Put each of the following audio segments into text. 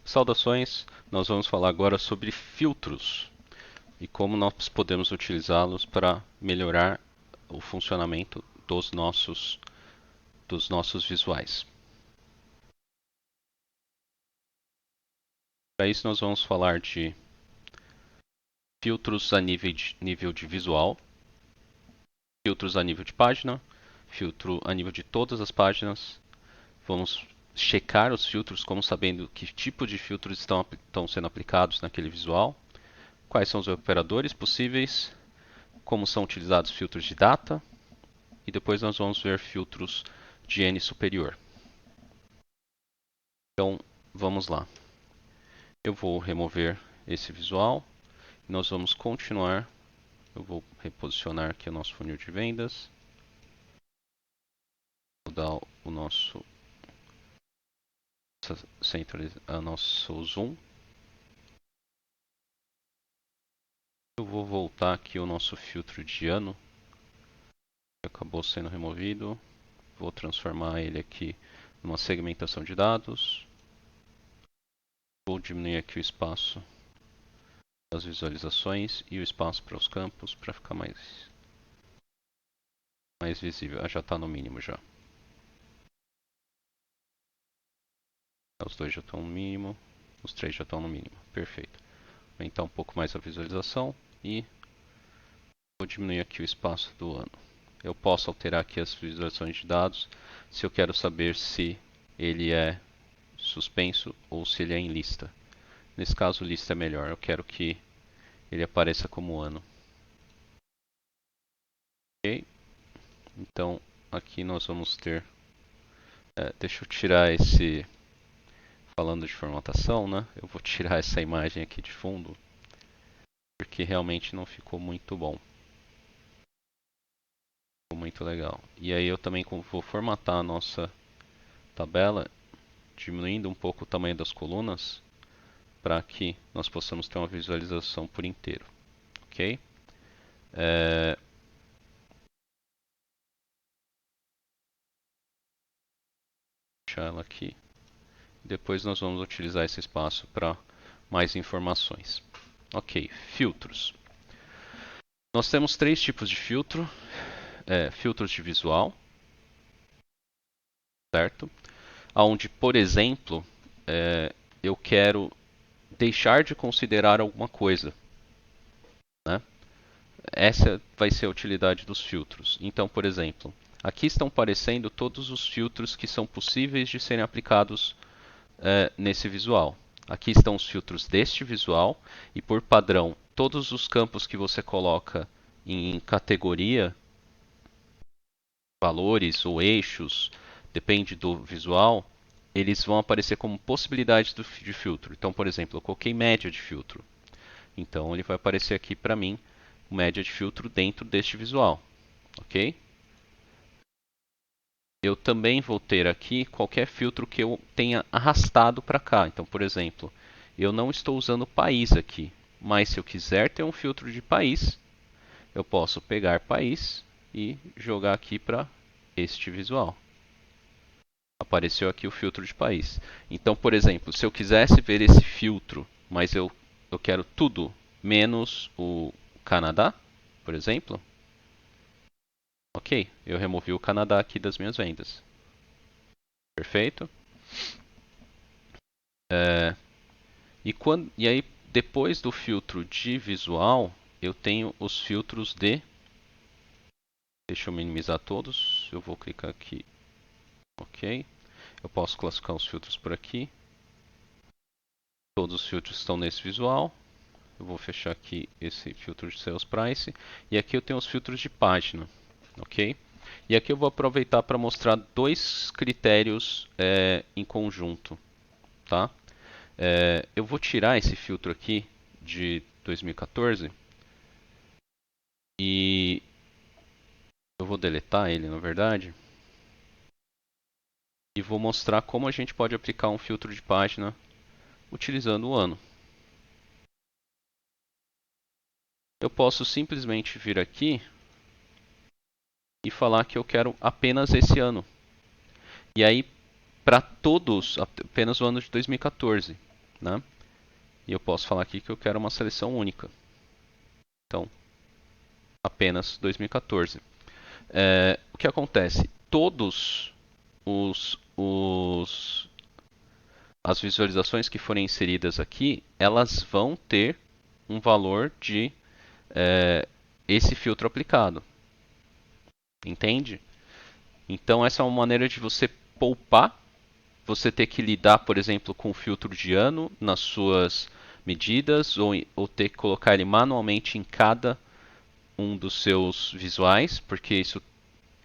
Saudações! Nós vamos falar agora sobre filtros e como nós podemos utilizá-los para melhorar o funcionamento dos nossos visuais. Para isso, nós vamos falar de filtros a nível de visual, filtros a nível de página, filtro a nível de todas as páginas. Vamos checar os filtros, como sabendo que tipo de filtros estão sendo aplicados naquele visual, quais são os operadores possíveis, como são utilizados filtros de data, e depois nós vamos ver filtros de N superior. Então, vamos lá. Eu vou remover esse visual. Nós vamos continuar. Eu vou reposicionar aqui o nosso funil de vendas. Vou dar o nosso zoom. Eu vou voltar aqui o nosso filtro de ano, que acabou sendo removido. Vou transformar ele aqui numa segmentação de dados. Vou diminuir aqui o espaço das visualizações e o espaço para os campos para ficar mais visível. Já está no mínimo já. Os dois já estão no mínimo, os três já estão no mínimo. Perfeito. Vou aumentar um pouco mais a visualização e vou diminuir aqui o espaço do ano. Eu posso alterar aqui as visualizações de dados se eu quero saber se ele é suspenso ou se ele é em lista. Nesse caso, lista é melhor. Eu quero que ele apareça como ano. Ok? Então, aqui nós vamos ter... deixa eu tirar esse... Falando de formatação, né? Eu vou tirar essa imagem aqui de fundo, porque realmente não ficou muito bom. Ficou muito legal. E aí eu também vou formatar a nossa tabela, diminuindo um pouco o tamanho das colunas, para que nós possamos ter uma visualização por inteiro. Ok? Deixar ela aqui. Depois nós vamos utilizar esse espaço para mais informações. Ok, filtros. Nós temos três tipos de filtro. Filtros de visual, certo? Onde, por exemplo, eu quero deixar de considerar alguma coisa, né? Essa vai ser a utilidade dos filtros. Então, por exemplo, aqui estão aparecendo todos os filtros que são possíveis de serem aplicados nesse visual. Aqui estão os filtros deste visual e, por padrão, todos os campos que você coloca em categoria, valores ou eixos, depende do visual, eles vão aparecer como possibilidades de filtro. Então, por exemplo, eu coloquei média de filtro. Então, ele vai aparecer aqui para mim, média de filtro dentro deste visual. Ok? Eu também vou ter aqui qualquer filtro que eu tenha arrastado para cá. Então, por exemplo, eu não estou usando país aqui, mas se eu quiser ter um filtro de país, eu posso pegar país e jogar aqui para este visual. Apareceu aqui o filtro de país. Então, por exemplo, se eu quisesse ver esse filtro, mas eu quero tudo menos o Canadá, por exemplo, ok, eu removi o Canadá aqui das minhas vendas. Perfeito? E aí, depois do filtro de visual, eu tenho os filtros de... Deixa eu minimizar todos. Eu vou clicar aqui. Ok. Eu posso classificar os filtros por aqui. Todos os filtros estão nesse visual. Eu vou fechar aqui esse filtro de Sales Price. E aqui eu tenho os filtros de página. Ok? E aqui eu vou aproveitar para mostrar dois critérios em conjunto. Tá? Eu vou tirar esse filtro aqui de 2014 e eu vou deletar ele, na verdade, e vou mostrar como a gente pode aplicar um filtro de página utilizando o ano. Eu posso simplesmente vir aqui e falar que eu quero apenas esse ano. E aí, para todos, apenas o ano de 2014. né? E eu posso falar aqui que eu quero uma seleção única. Então, apenas 2014. O que acontece? Todos os as visualizações que forem inseridas aqui, elas vão ter um valor de esse filtro aplicado. Entende? Então essa é uma maneira de você poupar, você ter que lidar, por exemplo, com o filtro de ano nas suas medidas, ou ter que colocar ele manualmente em cada um dos seus visuais, porque isso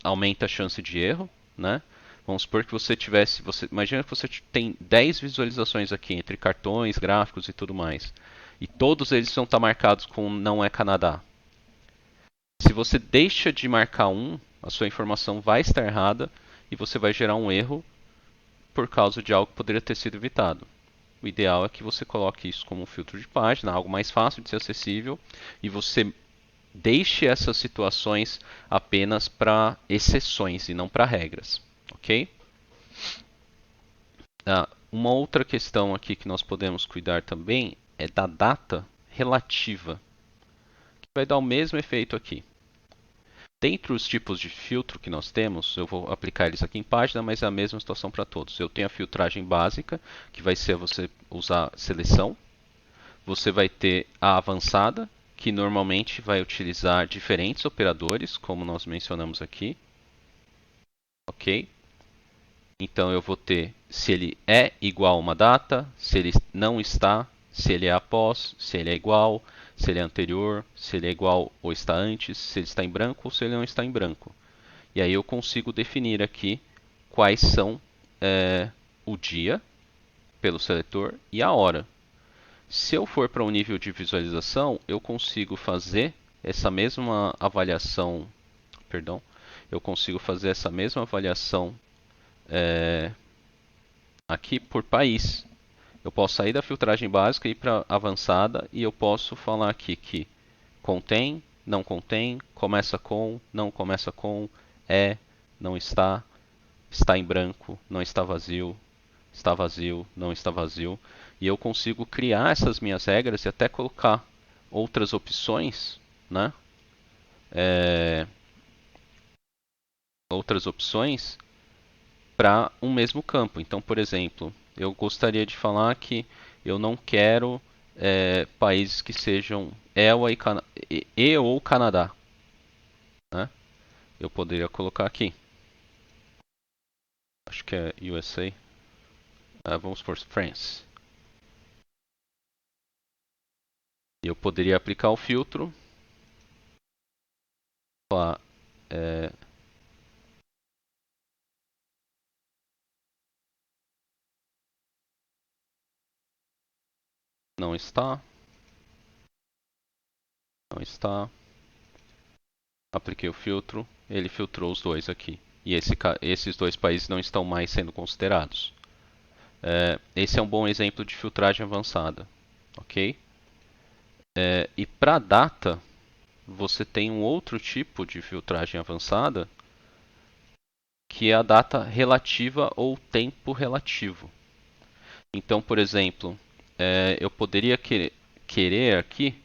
aumenta a chance de erro, né? Vamos supor que imagina que você tem 10 visualizações aqui entre cartões, gráficos e tudo mais. E todos eles vão estar marcados com não é Canadá. Se você deixa de marcar um, a sua informação vai estar errada e você vai gerar um erro por causa de algo que poderia ter sido evitado. O ideal é que você coloque isso como um filtro de página, algo mais fácil de ser acessível, e você deixe essas situações apenas para exceções e não para regras, ok? Uma outra questão aqui que nós podemos cuidar também é da data relativa, que vai dar o mesmo efeito aqui. Dentre os tipos de filtro que nós temos, eu vou aplicar eles aqui em página, mas é a mesma situação para todos. Eu tenho a filtragem básica, que vai ser você usar seleção. Você vai ter a avançada, que normalmente vai utilizar diferentes operadores, como nós mencionamos aqui. Ok? Então eu vou ter se ele é igual a uma data, se ele não está, se ele é após, se ele é igual, se ele é anterior, se ele é igual ou está antes, se ele está em branco ou se ele não está em branco. E aí eu consigo definir aqui quais são o dia pelo seletor e a hora. Se eu for para um nível de visualização, eu consigo fazer essa mesma avaliação, perdão, eu consigo fazer essa mesma avaliação aqui por país. Eu posso sair da filtragem básica e ir para avançada e eu posso falar aqui que contém, não contém, começa com, não começa com, não está, está em branco, não está vazio, não está vazio. E eu consigo criar essas minhas regras e até colocar outras opções, né? Outras opções para um mesmo campo. Então, por exemplo, eu gostaria de falar que eu não quero países que sejam e ou Canadá, né? Eu poderia colocar aqui. Acho que é USA. Vamos por France. Eu poderia aplicar o filtro. Falar, não está. Não está. Apliquei o filtro. Ele filtrou os dois aqui. E esses dois países não estão mais sendo considerados. Esse é um bom exemplo de filtragem avançada. Ok? E para data, você tem um outro tipo de filtragem avançada, que é a data relativa ou tempo relativo. Então, por exemplo, eu poderia querer aqui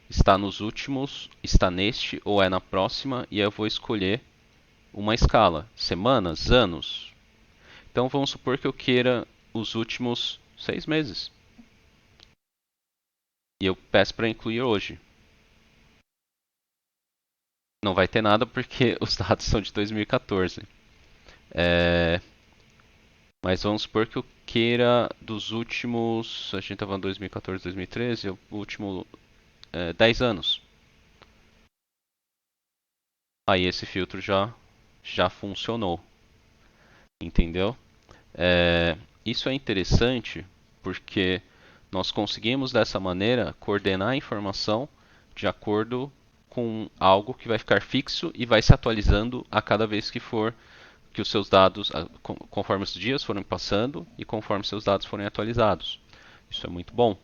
está nos últimos, está neste ou é na próxima, e eu vou escolher uma escala, semanas, anos. Então vamos supor que eu queira os últimos 6 meses. E eu peço para incluir hoje. Não vai ter nada porque os dados são de 2014. Mas vamos supor que eu queira dos últimos. A gente estava falando 2014, 2013, o último 10 anos. Aí esse filtro já funcionou. Entendeu? Isso é interessante porque nós conseguimos dessa maneira coordenar a informação de acordo com algo que vai ficar fixo e vai se atualizando a cada vez que os seus dados, conforme os dias forem passando e conforme seus dados forem atualizados. Isso é muito bom.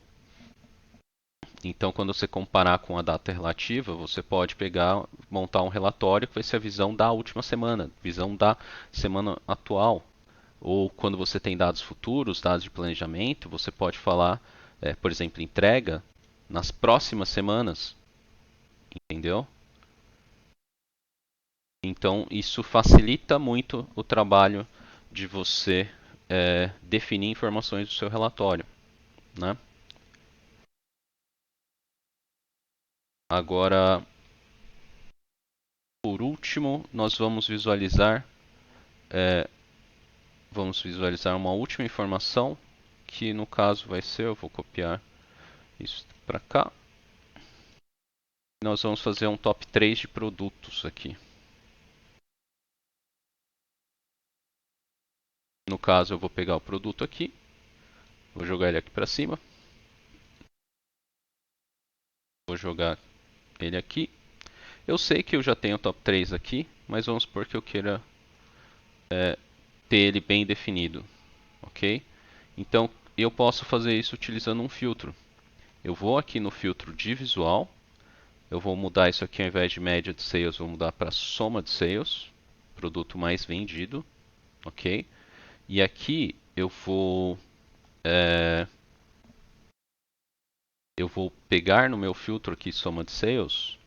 Então, quando você comparar com a data relativa, você pode montar um relatório que vai ser a visão da última semana, visão da semana atual, Ou quando você tem dados futuros, dados de planejamento, você pode falar, por exemplo, entrega nas próximas semanas, entendeu? Então, isso facilita muito o trabalho de você definir informações do seu relatório, né? Agora, por último, nós vamos visualizar uma última informação, que no caso vai ser, eu vou copiar isso para cá. Nós vamos fazer um top 3 de produtos aqui. No caso, eu vou pegar o produto aqui, vou jogar ele aqui para cima, vou jogar ele aqui. Eu sei que eu já tenho o top 3 aqui, mas vamos supor que eu queira ter ele bem definido, ok? Então, eu posso fazer isso utilizando um filtro. Eu vou aqui no filtro de visual, eu vou mudar isso aqui ao invés de média de sales, vou mudar para soma de sales, produto mais vendido, ok? E aqui eu vou pegar no meu filtro aqui soma de sales,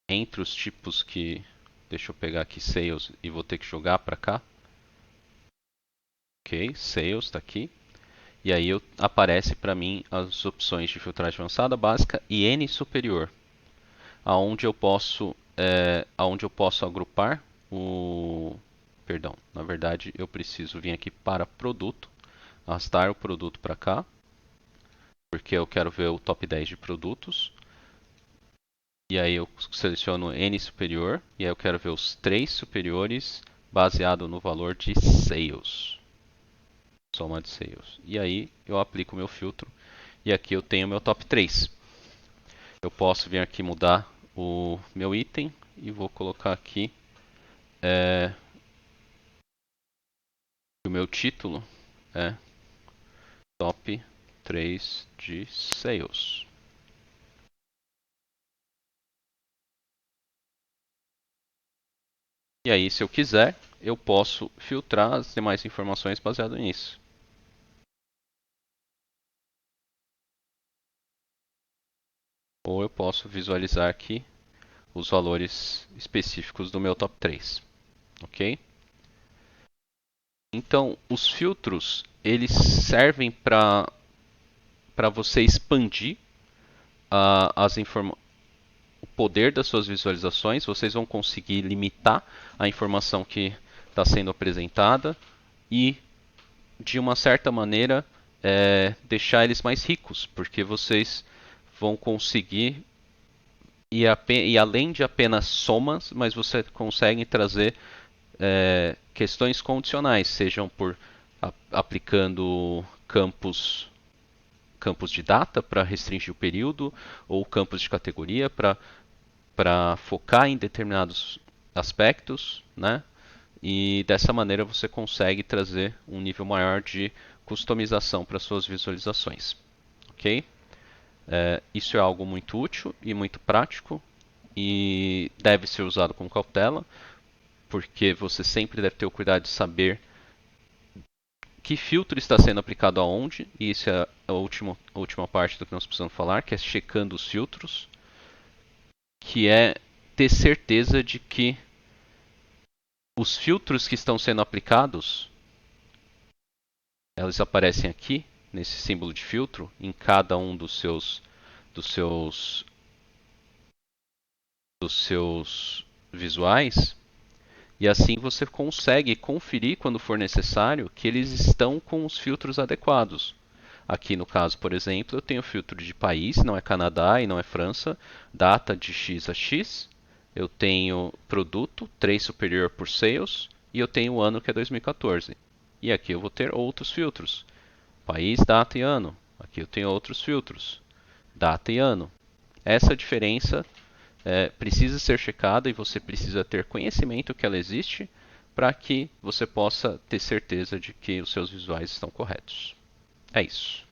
entre os tipos que, deixa eu pegar aqui sales e vou ter que jogar para cá, ok? Sales está aqui. E aí aparece para mim as opções de filtragem avançada, básica e N superior, aonde eu posso agrupar o, perdão, na verdade eu preciso vir aqui para produto, arrastar o produto para cá, porque eu quero ver o top 10 de produtos. E aí eu seleciono N superior e aí eu quero ver os 3 superiores baseado no valor de sales, soma de sales. E aí eu aplico o meu filtro e aqui eu tenho meu top 3. Eu posso vir aqui mudar o meu item e vou colocar aqui o meu título é top 3 de sales. E aí, se eu quiser, eu posso filtrar as demais informações baseado nisso. Ou eu posso visualizar aqui os valores específicos do meu top 3, ok? Então, os filtros, eles servem para você expandir o poder das suas visualizações. Vocês vão conseguir limitar a informação que está sendo apresentada e, de uma certa maneira, deixar eles mais ricos, porque vocês vão conseguir e além de apenas somas, mas você consegue trazer questões condicionais, sejam por aplicando campos de data para restringir o período, ou campos de categoria para focar em determinados aspectos, né? E dessa maneira você consegue trazer um nível maior de customização para suas visualizações, ok? Isso é algo muito útil e muito prático e deve ser usado com cautela, porque você sempre deve ter o cuidado de saber que filtro está sendo aplicado aonde, e isso é a última parte do que nós precisamos falar, que é checando os filtros, que é ter certeza de que os filtros que estão sendo aplicados, eles aparecem aqui, nesse símbolo de filtro, em cada um dos seus, dos seus visuais, e assim você consegue conferir quando for necessário que eles estão com os filtros adequados. Aqui no caso, por exemplo, eu tenho filtro de país, não é Canadá e não é França, data de X a X. Eu tenho produto, 3 superior por sales, e eu tenho o ano que é 2014. E aqui eu vou ter outros filtros. País, data e ano. Aqui eu tenho outros filtros. Data e ano. Essa diferença precisa ser checada e você precisa ter conhecimento que ela existe para que você possa ter certeza de que os seus visuais estão corretos. É isso.